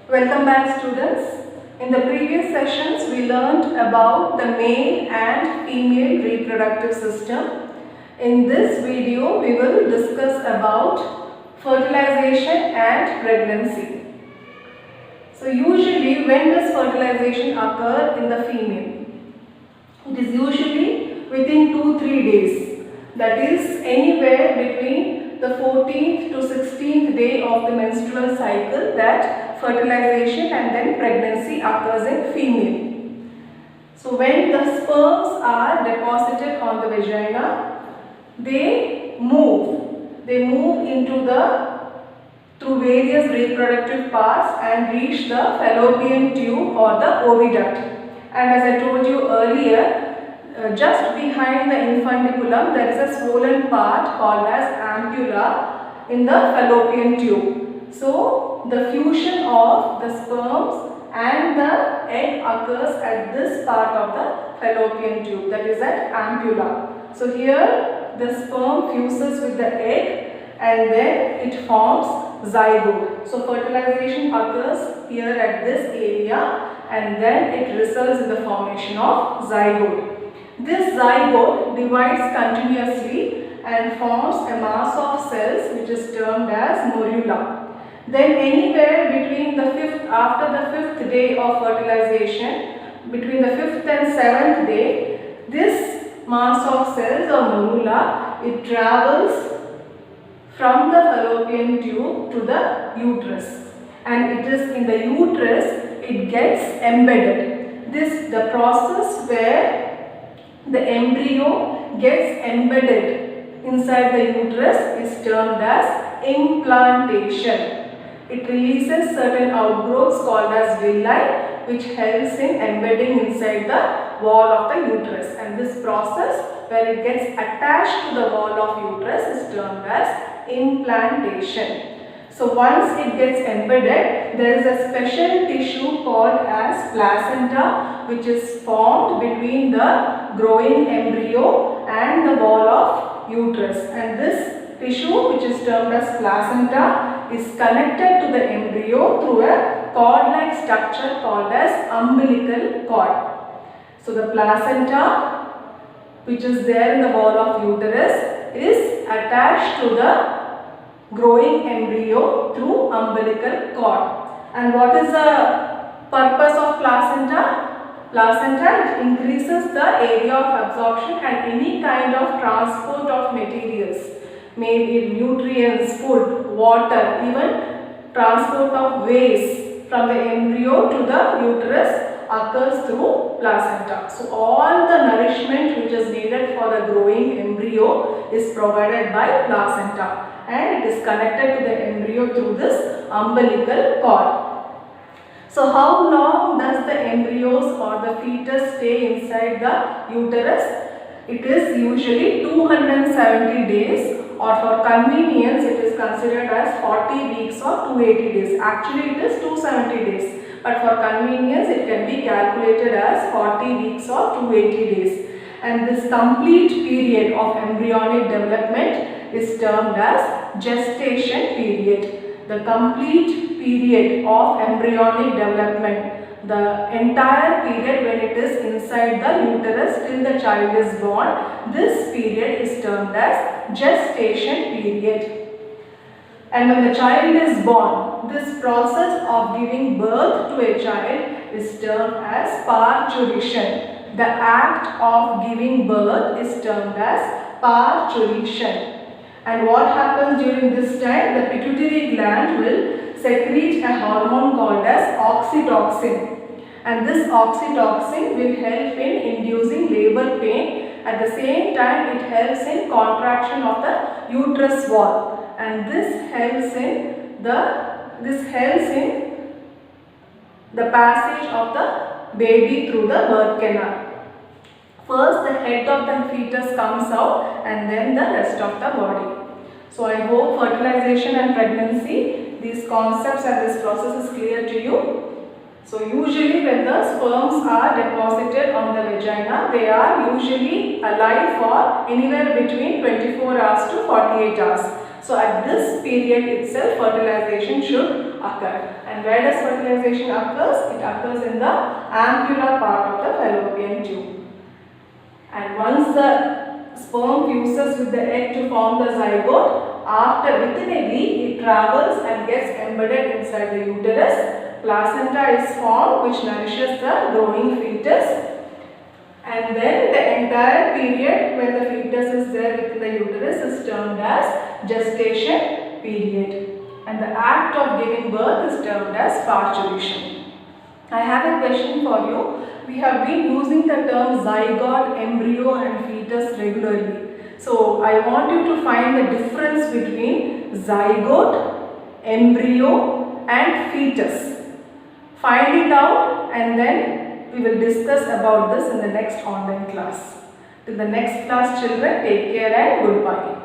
Welcome back, students. In the previous sessions we learned about the male and female reproductive system. In this video we will discuss about fertilization and pregnancy. So usually when does fertilization occur in the female? It is usually within 2-3 days. That is anywhere between the 14th to 16th day of the menstrual cycle that fertilization and then pregnancy occurs in female. So when the sperms are deposited on the vagina, they move through various reproductive paths and reach the fallopian tube or the oviduct. And as I told you earlier, just behind the infundiculum there is a swollen part called as ampulla in the fallopian tube. So the fusion of the sperms and the egg occurs at this part of the fallopian tube, that is at ampulla. So here the sperm fuses with the egg and then it forms zygote. So fertilization occurs here at this area and then it results in the formation of zygote. This zygote divides continuously and forms a mass of cells which is termed as morula. Then anywhere between after the 5th day of fertilization, between the 5th and 7th day, this mass of cells or morula, it travels from the fallopian tube to the uterus, and it is in the uterus it gets embedded. The process where the embryo gets embedded inside the uterus is termed as implantation. It releases certain outgrowths called as villi which helps in embedding inside the wall of the uterus, and this process where it gets attached to the wall of uterus is termed as implantation. So once it gets embedded, there is a special tissue called as placenta which is formed between the growing embryo and the wall of uterus, and this tissue which is termed as placenta is connected to the embryo through a cord-like structure called as umbilical cord. So the placenta which is there in the wall of uterus is attached to the growing embryo through umbilical cord. And what is the purpose of placenta? Placenta, it increases the area of absorption and any kind of transport of materials, maybe nutrients, food, water, even transport of waste from the embryo to the uterus occurs through placenta. So all the nourishment which is needed for the growing embryo is provided by placenta, and it is connected to the embryo through this umbilical cord. So how long does the embryos or the fetus stay inside the uterus? It is usually 270 days, or for convenience it is considered as 40 weeks or 280 days. Actually it is 270 days, but for convenience it can be calculated as 40 weeks or 280 days. And this complete period of embryonic development is termed as gestation period. The complete period of embryonic development, the entire period when it is inside the uterus till the child is born, this period is termed as gestation period. And when the child is born, this process of giving birth to a child is termed as parturition. The act of giving birth is termed as parturition. And what happens during this time? The pituitary gland will secrete a hormone called as oxytocin. And this oxytocin will help in inducing labor pain. At the same time, it helps in contraction of the uterus wall. And this helps in the passage of the baby through the birth canal. First the head of the fetus comes out and then the rest of the body. So I hope fertilization and pregnancy, these concepts and this process is clear to you. So usually when the sperms are deposited on the vagina, they are usually alive for anywhere between 24 hours to 48 hours. So at this period itself fertilization should occur, and where does fertilization occurs? It occurs in the ampulla part of the fallopian tube. And once the sperm fuses with the egg to form the zygote, within a week it travels and gets embedded inside the uterus. Placenta is formed, which nourishes the growing fetus. And then the entire period when the fetus is there within the uterus is termed as gestation period. And the act of giving birth is termed as parturition. I have a question for you. We have been using the term zygote, embryo and fetus regularly. So I want you to find the difference between zygote, embryo and fetus. Find it out and then we will discuss about this in the next online class. Till the next class, children, take care and goodbye.